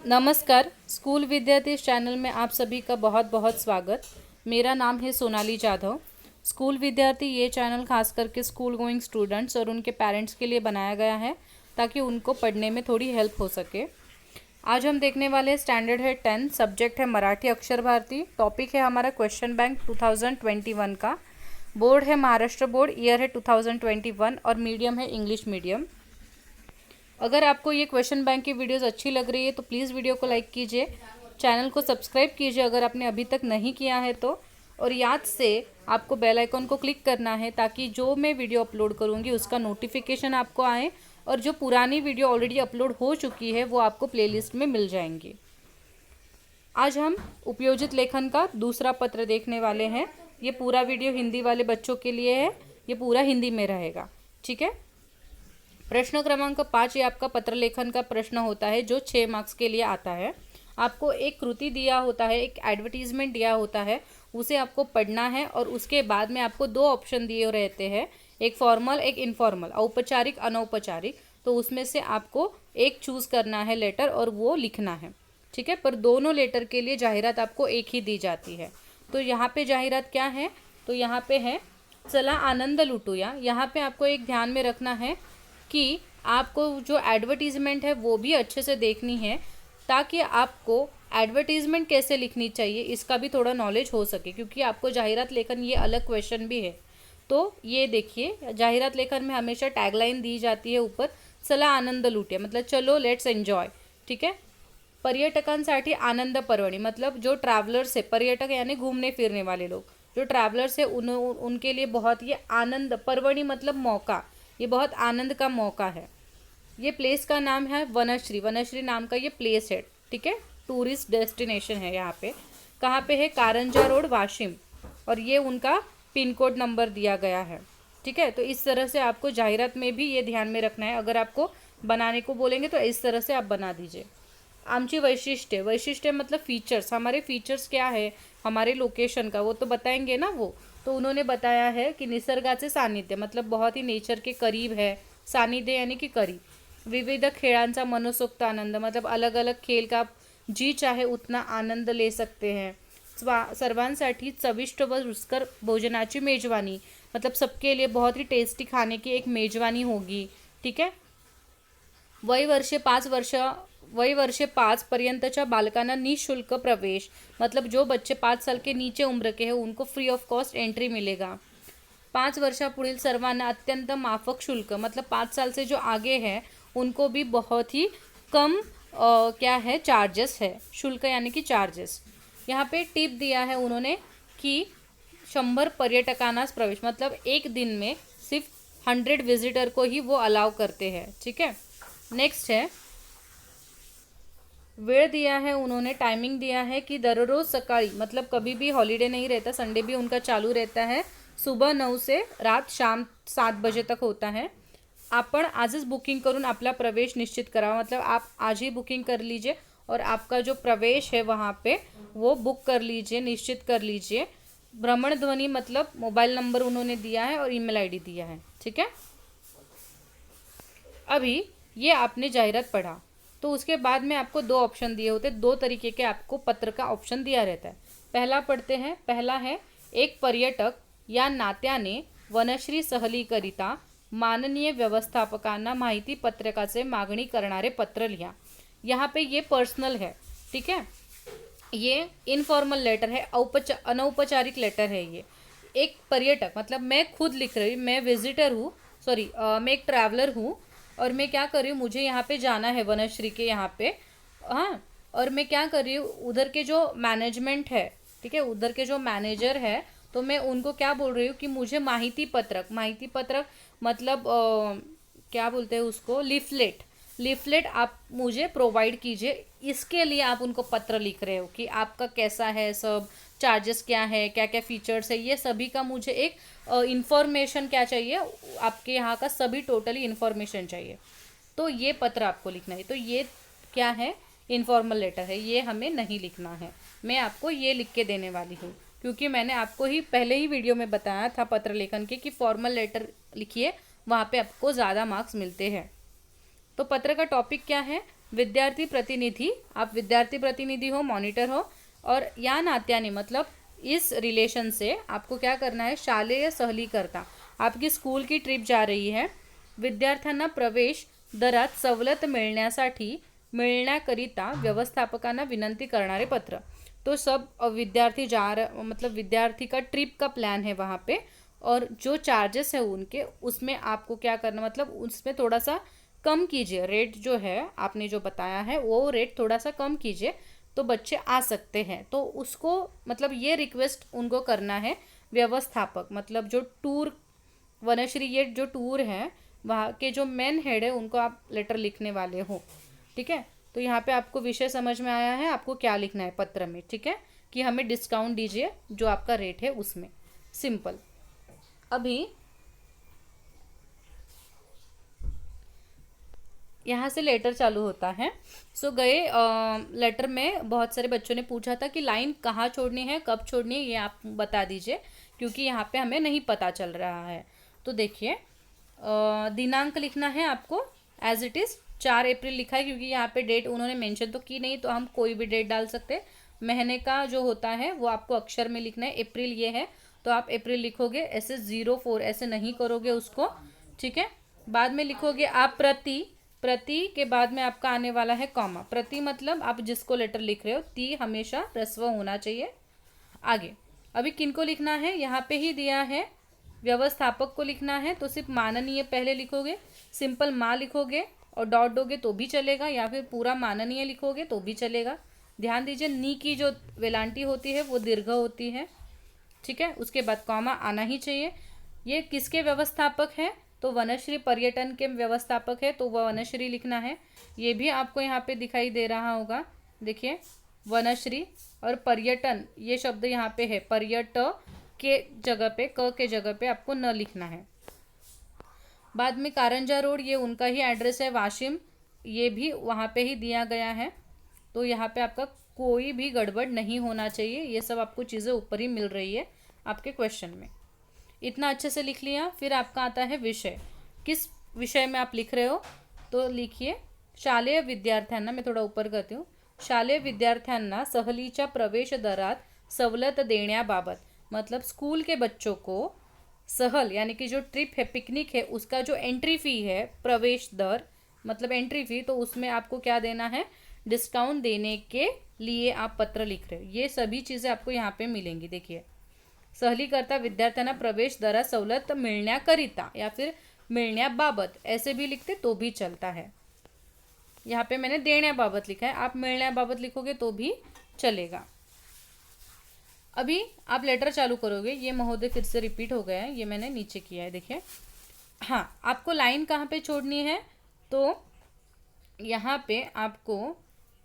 नमस्कार। स्कूल विद्यार्थी इस चैनल में आप सभी का बहुत बहुत स्वागत। मेरा नाम है सोनाली जाधव। स्कूल विद्यार्थी ये चैनल खास करके स्कूल गोइंग स्टूडेंट्स और उनके पेरेंट्स के लिए बनाया गया है ताकि उनको पढ़ने में थोड़ी हेल्प हो सके। आज हम देखने वाले स्टैंडर्ड है 10, सब्जेक्ट है मराठी अक्षर भारती। टॉपिक है हमारा क्वेश्चन बैंक 2021 का। बोर्ड है महाराष्ट्र बोर्ड, ईयर है 2021 और मीडियम है इंग्लिश मीडियम। अगर आपको ये क्वेश्चन बैंक की वीडियोस अच्छी लग रही है तो प्लीज़ वीडियो को लाइक कीजिए, चैनल को सब्सक्राइब कीजिए अगर आपने अभी तक नहीं किया है तो, और याद से आपको बेल आइकॉन को क्लिक करना है ताकि जो मैं वीडियो अपलोड करूँगी उसका नोटिफिकेशन आपको आए और जो पुरानी वीडियो ऑलरेडी अपलोड हो चुकी है वो आपको प्लेलिस्ट में मिल जाएंगी। आज हम उपयोजित लेखन का दूसरा पत्र देखने वाले हैं। ये पूरा वीडियो हिंदी वाले बच्चों के लिए है, ये पूरा हिंदी में रहेगा, ठीक है। प्रश्न क्रमांक 5 ये आपका पत्र लेखन का प्रश्न होता है जो 6 मार्क्स के लिए आता है। आपको एक कृति दिया होता है, एक एडवर्टीजमेंट दिया होता है, उसे आपको पढ़ना है और उसके बाद में आपको दो ऑप्शन दिए रहते हैं, एक फॉर्मल एक इनफॉर्मल, औपचारिक अनौपचारिक। तो उसमें से आपको एक चूज़ करना है लेटर और वो लिखना है, ठीक है। पर दोनों लेटर के लिए जाहिरात आपको एक ही दी जाती है। तो यहाँ पे जाहिरात क्या है, तो यहाँ पे है चला आनंद लूटूया। यहाँ पे आपको एक ध्यान में रखना है कि आपको जो एडवर्टीज़मेंट है वो भी अच्छे से देखनी है ताकि आपको एडवर्टीज़मेंट कैसे लिखनी चाहिए इसका भी थोड़ा नॉलेज हो सके, क्योंकि आपको जाहिरात लेखन ये अलग क्वेश्चन भी है। तो ये देखिए, जाहिरात लेखन में हमेशा टैगलाइन दी जाती है ऊपर, चला आनंद लूटिया मतलब चलो लेट्स एन्जॉय, ठीक है। पर्यटकांसाठी आनंद पर्वणी मतलब जो ट्रैवलर्स है, पर्यटक यानी घूमने फिरने वाले लोग, जो ट्रैवलर्स है उनके लिए बहुत ये आनंद, पर्वणी मतलब मौका, ये बहुत आनंद का मौका है। ये प्लेस का नाम है वनश्री, वनश्री नाम का ये प्लेस है, ठीक है। टूरिस्ट डेस्टिनेशन है यहाँ पे। कहाँ पे है, कारंजा रोड वाशिम, और ये उनका पिन कोड नंबर दिया गया है, ठीक है। तो इस तरह से आपको जाहिरात में भी ये ध्यान में रखना है। अगर आपको बनाने को बोलेंगे तो इस तरह से आप बना दीजिए। आमची वैशिष्ट्य, वैशिष्ट्य मतलब फीचर्स, हमारे फीचर्स क्या है हमारे लोकेशन का वो तो बताएंगे ना वो। तो उन्होंने बताया है कि निसर्गाचे सानिध्य मतलब बहुत ही नेचर के करीब है, सानिध्य यानी कि करीब। विविध खेळांचा मनसोक्त आनंद मतलब अलग अलग खेल का जी चाहे उतना आनंद ले सकते हैं। सर्वांसाठी चविष्ट व रुचकर भोजनाची मेजवानी मतलब सबके लिए बहुत ही टेस्टी खाने की एक मेजवानी होगी, ठीक है। वय वर्षे 5 पर्यंतच्या बालकांना निःशुल्क प्रवेश मतलब जो बच्चे 5 साल के नीचे उम्र के हैं उनको फ्री ऑफ कॉस्ट एंट्री मिलेगा। 5 वर्षापुढील सर्वांना अत्यंत माफक शुल्क मतलब 5 साल से जो आगे हैं उनको भी बहुत ही कम क्या है चार्जेस है, शुल्क यानी कि चार्जेस। यहाँ पे टिप दिया है उन्होंने कि 100 पर्यटकांनाच प्रवेश मतलब एक दिन में सिर्फ 100 विजिटर को ही वो अलाउ करते हैं, ठीक है। नेक्स्ट है वेळ दिया है उन्होंने, टाइमिंग दिया है कि दररोज सकाळी मतलब कभी भी हॉलीडे नहीं रहता, संडे भी उनका चालू रहता है, सुबह 9 से रात शाम 7 बजे तक होता है। आपण आजच बुकिंग करून आपला प्रवेश निश्चित करावा मतलब आप आज ही बुकिंग कर लीजिए और आपका जो प्रवेश है वहाँ पे वो बुक कर लीजिए, निश्चित कर लीजिए। भ्रमण ध्वनि मतलब मोबाइल नंबर उन्होंने दिया है और ईमेल आईडी दिया है, ठीक है। अभी ये आपने जाहिरात पढ़ा तो उसके बाद में आपको दो ऑप्शन दिए होते, दो तरीके के आपको पत्र का ऑप्शन दिया रहता है। पहला पढ़ते हैं, पहला है एक पर्यटक या नात्याने वनश्री सहलीकरिता माननीय व्यवस्थापकांना माहिती पत्रकाचे मागणी करणारे पत्र लिहा। यहाँ पे ये पर्सनल है, ठीक है। ये इनफॉर्मल लेटर है, अनौपचारिक लेटर है। ये एक पर्यटक मतलब मैं खुद लिख रही हूँ, मैं विजिटर हूँ, सॉरी मैं एक ट्रैवलर हूँ और मैं क्या कर रही हूँ, मुझे यहाँ पे जाना है वनश्री के यहाँ पे, हाँ। और मैं क्या कर रही हूँ, उधर के जो मैनेजमेंट है, ठीक है, उधर के जो मैनेजर है तो मैं उनको क्या बोल रही हूँ कि मुझे माहिती पत्रक मतलब क्या बोलते हैं उसको, लीफलेट आप मुझे प्रोवाइड कीजिए। इसके लिए आप उनको पत्र लिख रहे हो कि आपका कैसा है, सब चार्जेस क्या है, क्या क्या फीचर्स है, ये सभी का मुझे एक इंफॉर्मेशन क्या चाहिए, आपके यहाँ का सभी टोटली इन्फॉर्मेशन चाहिए। तो ये पत्र आपको लिखना है। तो ये क्या है, इनफॉर्मल लेटर है, ये हमें नहीं लिखना है। मैं आपको ये लिख के देने वाली हूँ क्योंकि मैंने आपको ही पहले ही वीडियो में बताया था पत्र लेखन के कि फॉर्मल लेटर लिखिए, वहाँ पे आपको ज़्यादा मार्क्स मिलते हैं। तो पत्र का टॉपिक क्या है, विद्यार्थी प्रतिनिधि, आप विद्यार्थी प्रतिनिधि हो, मॉनिटर हो, और या नात्याने मतलब इस रिलेशन से आपको क्या करना है, शालेय सहलीकरता, आपकी स्कूल की ट्रिप जा रही है, विद्यार्थ्यांना प्रवेश दरात सवलत मिळण्याकरिता व्यवस्थापकांना विनंती करणारे पत्र। तो सब विद्यार्थी मतलब विद्यार्थी का ट्रिप का प्लान है वहाँ पे, और जो चार्जेस है उनके, उसमें आपको क्या करना, मतलब उसमें थोड़ा सा कम कीजिए, रेट जो है आपने जो बताया है वो रेट थोड़ा सा कम कीजिए, तो बच्चे आ सकते हैं। तो उसको मतलब ये रिक्वेस्ट उनको करना है व्यवस्थापक, मतलब जो टूर वनश्री, ये जो टूर है वहाँ के जो मेन हेड है उनको आप लेटर लिखने वाले हो। ठीक है, तो यहाँ पे आपको विषय समझ में आया है, आपको क्या लिखना है पत्र में। ठीक है, कि हमें डिस्काउंट दीजिए जो आपका रेट है उसमें, सिंपल। अभी यहाँ से लेटर चालू होता है। सो गए लेटर में बहुत सारे बच्चों ने पूछा था कि लाइन कहाँ छोड़नी है, कब छोड़नी है, ये आप बता दीजिए, क्योंकि यहाँ पे हमें नहीं पता चल रहा है। तो देखिए, दिनांक लिखना है आपको एज इट इज़ 4 अप्रैल लिखा है, क्योंकि यहाँ पे डेट उन्होंने मेंशन तो की नहीं, तो हम कोई भी डेट डाल सकते हैं। महीने का जो होता है वो आपको अक्षर में लिखना है, अप्रैल ये है तो आप अप्रैल लिखोगे, ऐसे 04 ऐसे नहीं करोगे उसको। ठीक है, बाद में लिखोगे आप प्रति के बाद में आपका आने वाला है कॉमा, प्रति मतलब आप जिसको लेटर लिख रहे हो, ती हमेशा ह्रस्व होना चाहिए। आगे अभी किनको लिखना है, यहाँ पे ही दिया है, व्यवस्थापक को लिखना है, तो सिर्फ माननीय पहले लिखोगे, सिंपल माँ लिखोगे और डॉट दोगे तो भी चलेगा, या फिर पूरा माननीय लिखोगे तो भी चलेगा। ध्यान दीजिए, नी की जो वेलांटी होती है वो दीर्घ होती है। ठीक है, उसके बाद कॉमा आना ही चाहिए। ये किसके व्यवस्थापक है, तो वनश्री पर्यटन के व्यवस्थापक है, तो वह वनश्री लिखना है। ये भी आपको यहाँ पे दिखाई दे रहा होगा, देखिए वनश्री और पर्यटन, ये शब्द यहाँ पे है, पर्यट के जगह पे, क के जगह पे आपको न लिखना है। बाद में कारंजा रोड, ये उनका ही एड्रेस है, वाशिम, ये भी वहाँ पे ही दिया गया है। तो यहाँ पे आपका कोई भी गड़बड़ नहीं होना चाहिए, ये सब आपको चीज़ें ऊपर ही मिल रही है आपके क्वेश्चन में। इतना अच्छे से लिख लिया। फिर आपका आता है विषय, किस विषय में आप लिख रहे हो, तो लिखिए शालेय विद्यार्थ्यांना, मैं थोड़ा ऊपर करती हूँ, शालेय विद्यार्थ्यांना सहलीच्या प्रवेश दरात सवलत देण्याबाबत, मतलब स्कूल के बच्चों को सहल यानी कि जो ट्रिप है, पिकनिक है, उसका जो एंट्री फ़ी है, प्रवेश दर मतलब एंट्री फ़ी, तो उसमें आपको क्या देना है, डिस्काउंट देने के लिए आप पत्र लिख रहे हो। ये सभी चीज़ें आपको यहाँ पे मिलेंगी। देखिए, सहलीकरता विद्यार्थ्यांना प्रवेश दरात सवलत मिळण्याकरिता या फिर मिळण्याबाबत ऐसे भी लिखते तो भी चलता है। यहाँ पे मैंने देण्याबाबत लिखा है, आप मिळण्याबाबत लिखोगे तो भी चलेगा। अभी आप लेटर चालू करोगे, ये महोदय फिर से रिपीट हो गया है, ये मैंने नीचे किया है, देखिए। हाँ, आपको लाइन कहाँ पे छोड़नी है, तो यहाँ पे आपको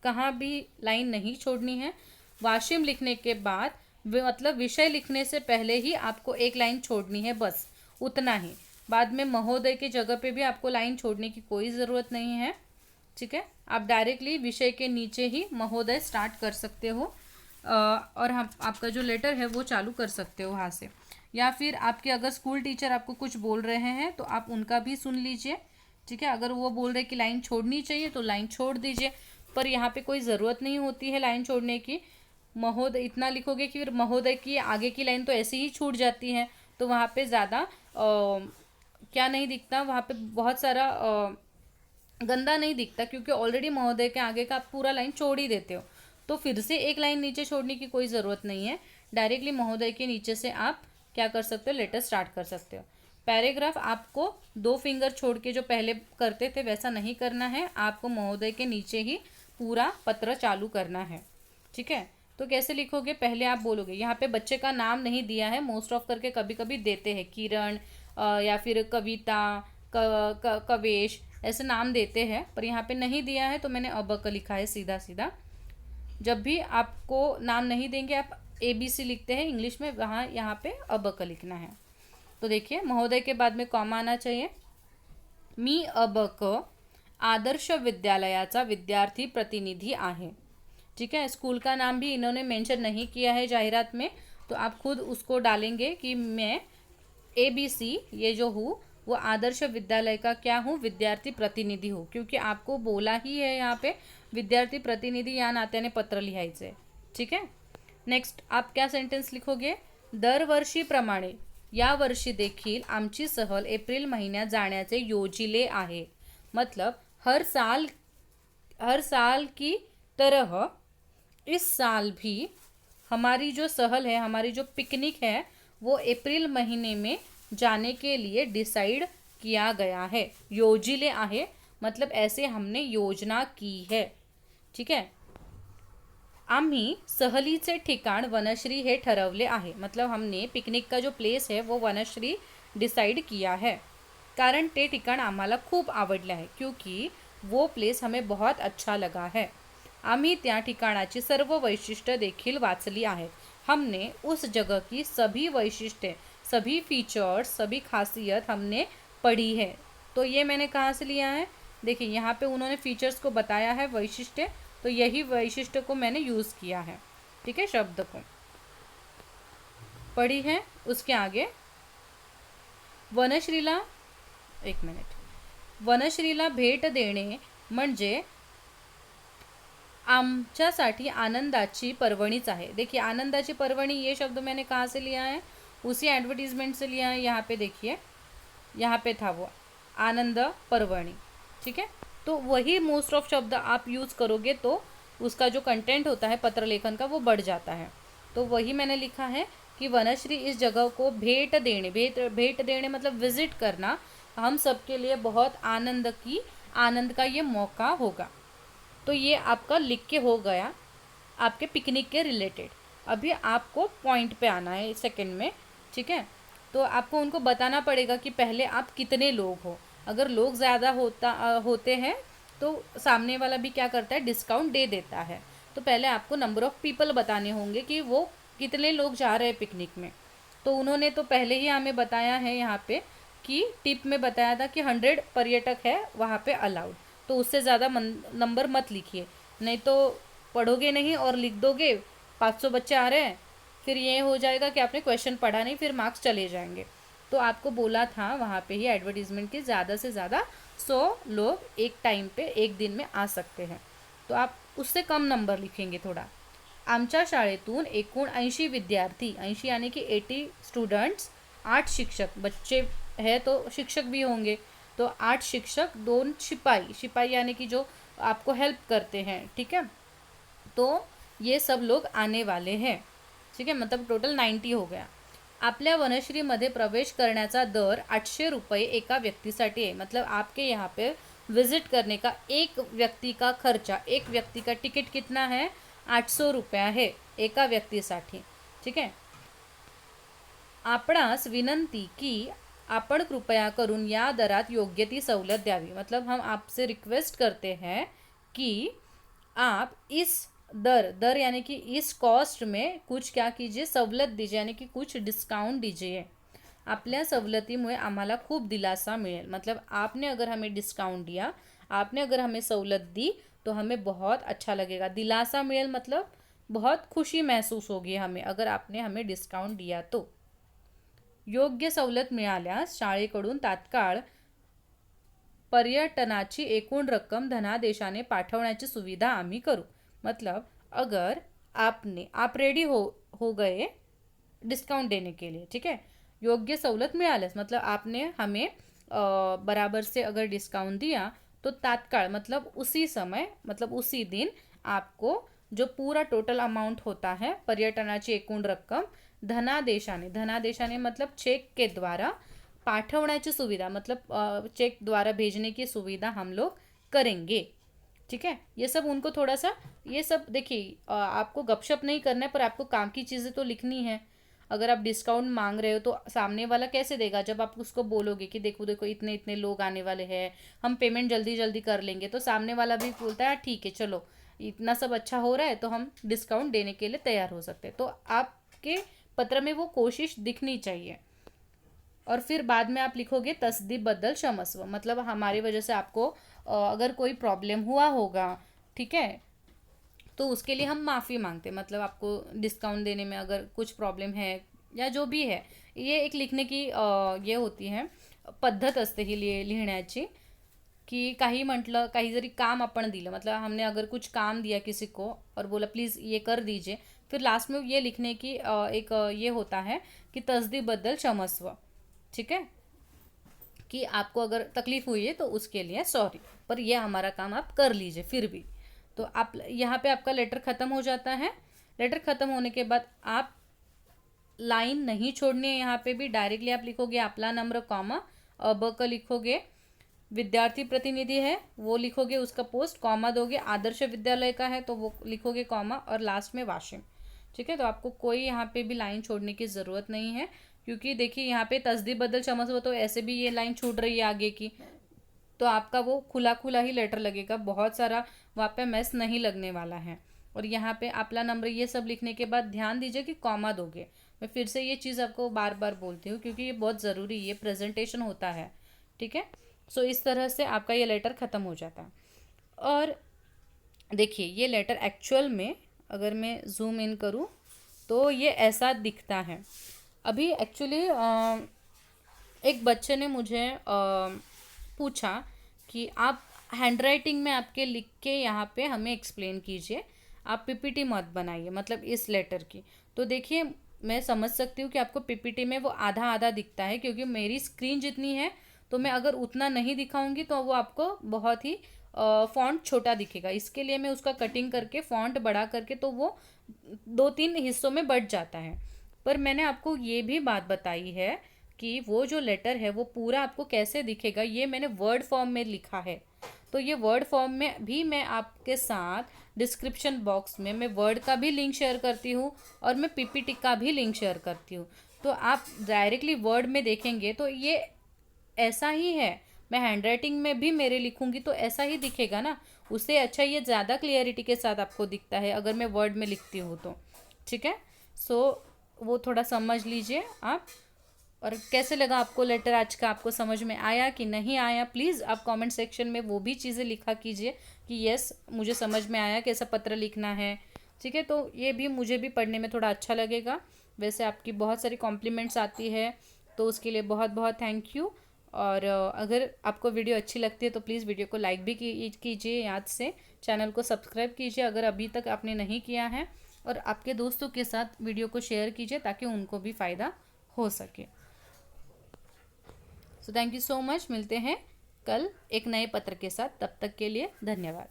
कहाँ भी लाइन नहीं छोड़नी है। वाशिम लिखने के बाद मतलब विषय लिखने से पहले ही आपको एक लाइन छोड़नी है, बस उतना ही। बाद में महोदय की जगह पे भी आपको लाइन छोड़ने की कोई ज़रूरत नहीं है। ठीक है, आप डायरेक्टली विषय के नीचे ही महोदय स्टार्ट कर सकते हो, और हम आपका जो लेटर है वो चालू कर सकते हो वहाँ से। या फिर आपके अगर स्कूल टीचर आपको कुछ बोल रहे हैं तो आप उनका भी सुन लीजिए। ठीक है, अगर वो बोल रहे कि लाइन छोड़नी चाहिए तो लाइन छोड़ दीजिए, पर यहाँ पे कोई ज़रूरत नहीं होती है लाइन छोड़ने की। महोदय इतना लिखोगे कि फिर महोदय की आगे की लाइन तो ऐसे ही छूट जाती है, तो वहाँ पे ज़्यादा क्या नहीं दिखता, वहाँ पे बहुत सारा गंदा नहीं दिखता, क्योंकि ऑलरेडी महोदय के आगे का आप पूरा लाइन छोड़ ही देते हो, तो फिर से एक लाइन नीचे छोड़ने की कोई ज़रूरत नहीं है। डायरेक्टली महोदय के नीचे से आप क्या कर सकते हो, लेटर स्टार्ट कर सकते हो। पैराग्राफ आपको 2 फिंगर छोड़ के जो पहले करते थे वैसा नहीं करना है, आपको महोदय के नीचे ही पूरा पत्र चालू करना है। ठीक है, तो कैसे लिखोगे, पहले आप बोलोगे, यहाँ पे बच्चे का नाम नहीं दिया है, मोस्ट ऑफ करके कभी कभी देते हैं, किरण या फिर कविता, कवेश, ऐसे नाम देते हैं, पर यहाँ पे नहीं दिया है तो मैंने अबक लिखा है सीधा सीधा। जब भी आपको नाम नहीं देंगे, आप ABC लिखते हैं इंग्लिश में, वहाँ यहाँ पे अबक लिखना है। तो देखिए, महोदय के बाद में कॉमा आना चाहिए। मी अबक आदर्श विद्यालयाचा विद्यार्थी प्रतिनिधि आहे। ठीक है, स्कूल का नाम भी इन्होंने मेंशन नहीं किया है जाहिरात में, तो आप खुद उसको डालेंगे कि मैं ABC ये जो हूँ वो आदर्श विद्यालय का क्या हूँ, विद्यार्थी प्रतिनिधी हूँ, क्योंकि आपको बोला ही है यहाँ पे विद्यार्थी प्रतिनिधी या नात्याने पत्र लिहायचे. ठीक आहे. नेक्स्ट आप क्या सेंटेन्स लिखोगे, दरवर्षीप्रमाणे या वर्षी देखील आमची सहल एप्रिल महिन्यात जाण्याचे योजिले आहे. मतलब हर साल की तरह इस साल भी हमारी जो सहल है, हमारी जो पिकनिक है, वो अप्रैल महीने में जाने के लिए डिसाइड किया गया है. योजिले आहे मतलब ऐसे हमने योजना की है. ठीक है. आम्ही सहलीचे ठिकाण वनश्री हे ठरवले आहे. मतलब हमने पिकनिक का जो प्लेस है वो वनश्री डिसाइड किया है, कारण ते ठिकाण आम्हाला खूप आवडले आहे, क्योंकि वो प्लेस हमें बहुत अच्छा लगा है. आम्ही त्या ठिकाणाची सर्व वैशिष्ट्य देखील वाचली आहेत. हमने उस जगह की सभी वैशिष्ट्य, सभी फीचर्स, सभी खासियत हमने पढ़ी है. तो ये मैंने कहाँ से लिया है, देखिए यहाँ पे उन्होंने फीचर्स को बताया है, वैशिष्ट्य, तो यही वैशिष्ट्य को मैंने यूज़ किया है. ठीक है, शब्द को पढ़ी है. उसके आगे वनश्रीला, एक मिनिट, वनश्रीला भेट देणे म्हणजे आमच्यासाठी आनंदाची पर्वणीच आहे. देखिए आनंदाची पर्वणी ये शब्द मैंने कहाँ से लिया है, उसी एडवर्टीजमेंट से लिया है. यहाँ पे देखिए, यहाँ पे था वो आनंद पर्वणी. ठीक है, तो वही मोस्ट ऑफ शब्द आप यूज़ करोगे तो उसका जो कंटेंट होता है पत्र लेखन का वो बढ़ जाता है. तो वही मैंने लिखा है कि वनश्री इस जगह को भेंट देने मतलब विजिट करना हम सबके लिए बहुत आनंद का ये मौका होगा. तो ये आपका लिख के हो गया आपके पिकनिक के रिलेटेड. अभी आपको पॉइंट पे आना है सेकंड में. ठीक है, तो आपको उनको बताना पड़ेगा कि पहले आप कितने लोग हो. अगर लोग ज़्यादा होते हैं तो सामने वाला भी क्या करता है, डिस्काउंट दे देता है. तो पहले आपको नंबर ऑफ़ पीपल बताने होंगे कि वो कितने लोग जा रहे हैं पिकनिक में. तो उन्होंने तो पहले ही हमें बताया है यहाँ पे कि टिप में बताया था कि 100 पर्यटक है वहाँ पे अलाउड. तो उससे ज़्यादा नंबर मत लिखिए, नहीं तो पढ़ोगे नहीं और लिख दोगे 500 बच्चे आ रहे हैं, फिर ये हो जाएगा कि आपने क्वेश्चन पढ़ा नहीं, फिर मार्क्स चले जाएंगे. तो आपको बोला था वहाँ पे ही एडवर्टीज़मेंट की ज़्यादा से ज़्यादा 100 लोग एक टाइम पे एक दिन में आ सकते हैं. तो आप उससे कम नंबर लिखेंगे थोड़ा. आमच्या शाळेतून एकूण 80 विद्यार्थी, 80 यानी कि 80 स्टूडेंट्स, 8 शिक्षक, बच्चे हैं तो शिक्षक भी होंगे, तो 8 शिक्षक, 2 सिपाही यानी कि जो आपको हेल्प करते हैं. ठीक है, तो ये सब लोग आने वाले हैं. ठीक है, मतलब टोटल 90 हो गया. आपल्या वनश्रीमध्ये प्रवेश करण्याचा दर 800 रुपये एका व्यक्तीसाठी आहे. मतलब आपके यहाँ पे विजिट करने का एक व्यक्ति का खर्चा, एक व्यक्ति का टिकट कितना है, 800 रुपये है एका व्यक्तीसाठी. ठीक है, आपणास विनंती की आपण कृपया करून या दरात योग्य ती सवलत द्यावी. मतलब हम आपसे रिक्वेस्ट करते हैं कि आप इस दर यानी कि इस कॉस्ट में कुछ क्या कीजिए, सवलत दीजिए, यानी कि कुछ डिस्काउंट दीजिए. आपल्या सवलतीमुळे आम्हाला खूप दिलासा मिळेल. मतलब आपने अगर हमें डिस्काउंट दिया, आपने अगर हमें सवलत दी तो हमें बहुत अच्छा लगेगा. दिलासा मिळेल मतलब बहुत खुशी महसूस होगी हमें, अगर आपने हमें डिस्काउंट दिया तो. योग्य सवलत मिळाल्यास शाळेकडून तात्काळ पर्यटनाची एकूण रक्कम धनादेशाने पाठवण्याची सुविधा आम्ही करू. मतलब अगर आप रेडी हो गए डिस्काउंट देने के लिए. ठीक है, योग्य सवलत मिळाल्यास मतलब आपने हमें बराबर से अगर डिस्काउंट दिया तो तात्काल मतलब उसी समय, मतलब उसी दिन आपको जो पूरा टोटल अमाउंट होता है पर्यटनाची एकूण रक्कम धनादेशाने मतलब चेक के द्वारा पाठवण्याची सुविधा, मतलब चेक द्वारा भेजने की सुविधा हम लोग करेंगे. ठीक है, ये सब उनको थोड़ा सा, ये सब देखिए आपको गपशप नहीं करना है, पर आपको काम की चीज़ें तो लिखनी है. अगर आप डिस्काउंट मांग रहे हो तो सामने वाला कैसे देगा, जब आप उसको बोलोगे कि देखो देखो इतने इतने लोग आने वाले हैं, हम पेमेंट जल्दी जल्दी कर लेंगे, तो सामने वाला भी बोलता है ठीक है चलो इतना सब अच्छा हो रहा है तो हम डिस्काउंट देने के लिए तैयार हो सकते हैं. तो आपके पत्र में वो कोशिश दिखनी चाहिए. और फिर बाद में आप लिखोगे तसदीब बदल क्षमस्व, मतलब हमारी वजह से आपको अगर कोई प्रॉब्लम हुआ होगा, ठीक है, तो उसके लिए हम माफ़ी मांगते हैं. मतलब आपको डिस्काउंट देने में अगर कुछ प्रॉब्लम है या जो भी है, ये एक लिखने की ये होती है पद्धत असते ही लिहिण्याची, की काही म्हटलं, काही जरी काम आपण दिलं, मतलब हमने अगर कुछ काम दिया किसी को और बोला प्लीज़ ये कर दीजिए, फिर लास्ट में ये लिखने की एक ये होता है कि तस्दीबद्दल क्षमस्व, ठीक है, कि आपको अगर तकलीफ़ हुई है तो उसके लिए सॉरी, पर ये हमारा काम आप कर लीजिए फिर भी। तो आप यहाँ पे आपका लेटर ख़त्म हो जाता है। लेटर ख़त्म होने के बाद आप लाइन नहीं छोड़नी है, यहाँ पे भी डायरेक्टली आप लिखोगे आपला नम्र कॉमा, अब का लिखोगे, विद्यार्थी प्रतिनिधि है वो लिखोगे, उसका पोस्ट कॉमा दोगे, आदर्श विद्यालय का है तो वो लिखोगे कॉमा, और लास्ट में वाशिम, ठीक है। तो आपको कोई यहाँ पे भी लाइन छोड़ने की ज़रूरत नहीं है, क्योंकि देखिए यहाँ पे तस्दीक बदल क्षमस्व, तो ऐसे भी ये लाइन छूट रही है आगे की, तो आपका वो खुला खुला ही लेटर लगेगा, बहुत सारा वहाँ पे मैस नहीं लगने वाला है। और यहाँ पे आपला नंबर ये सब लिखने के बाद ध्यान दीजिए कि कॉमा दोगे। मैं फिर से ये चीज़ आपको बार बार बोलती हूँ क्योंकि ये बहुत ज़रूरी, ये प्रेजेंटेशन होता है, ठीक है। सो इस तरह से आपका ये लेटर ख़त्म हो जाता है। और देखिए ये लेटर एक्चुअल में अगर मैं जूम इन करूँ तो ये ऐसा दिखता है। अभी एक्चुअली एक बच्चे ने मुझे पूछा कि आप हैंडराइटिंग में आपके लिख के यहाँ पे हमें एक्सप्लेन कीजिए, आप पीपीटी मत बनाइए, मतलब इस लेटर की। तो देखिए मैं समझ सकती हूँ कि आपको पीपीटी में वो आधा आधा दिखता है, क्योंकि मेरी स्क्रीन जितनी है तो मैं अगर उतना नहीं दिखाऊंगी तो वो आपको बहुत ही फॉन्ट छोटा दिखेगा। इसके लिए मैं उसका कटिंग करके फॉन्ट बड़ा करके तो वो 2-3 हिस्सों में बट जाता है। पर मैंने आपको ये भी बात बताई है कि वो जो लेटर है वो पूरा आपको कैसे दिखेगा, ये मैंने वर्ड फॉर्म में लिखा है। तो ये वर्ड फॉर्म में भी मैं आपके साथ डिस्क्रिप्शन बॉक्स में मैं वर्ड का भी लिंक शेयर करती हूँ और मैं पीपीटी का भी लिंक शेयर करती हूँ। तो आप डायरेक्टली वर्ड में देखेंगे तो ये ऐसा ही है, मैं हैंडराइटिंग में भी मेरे लिखूंगी तो ऐसा ही दिखेगा ना, उससे अच्छा ये ज़्यादा क्लियरिटी के साथ आपको दिखता है अगर मैं वर्ड में लिखती हूँ तो, ठीक है। सो वो थोड़ा समझ लीजिए आप। और कैसे लगा आपको लेटर आज का, आपको समझ में आया कि नहीं आया, प्लीज़ आप कमेंट सेक्शन में वो भी चीज़ें लिखा कीजिए कि यस मुझे समझ में आया, कैसा पत्र लिखना है, ठीक है। तो ये भी मुझे भी पढ़ने में थोड़ा अच्छा लगेगा। वैसे आपकी बहुत सारी कॉम्प्लीमेंट्स आती है तो उसके लिए बहुत बहुत थैंक यू। और अगर आपको वीडियो अच्छी लगती है तो प्लीज़ वीडियो को लाइक भी कीजिए, याद से चैनल को सब्सक्राइब कीजिए अगर अभी तक आपने नहीं किया है, और आपके दोस्तों के साथ वीडियो को शेयर कीजिए ताकि उनको भी फ़ायदा हो सके। So thank you so much, मिलते हैं कल एक नए पत्र के साथ, तब तक के लिए धन्यवाद।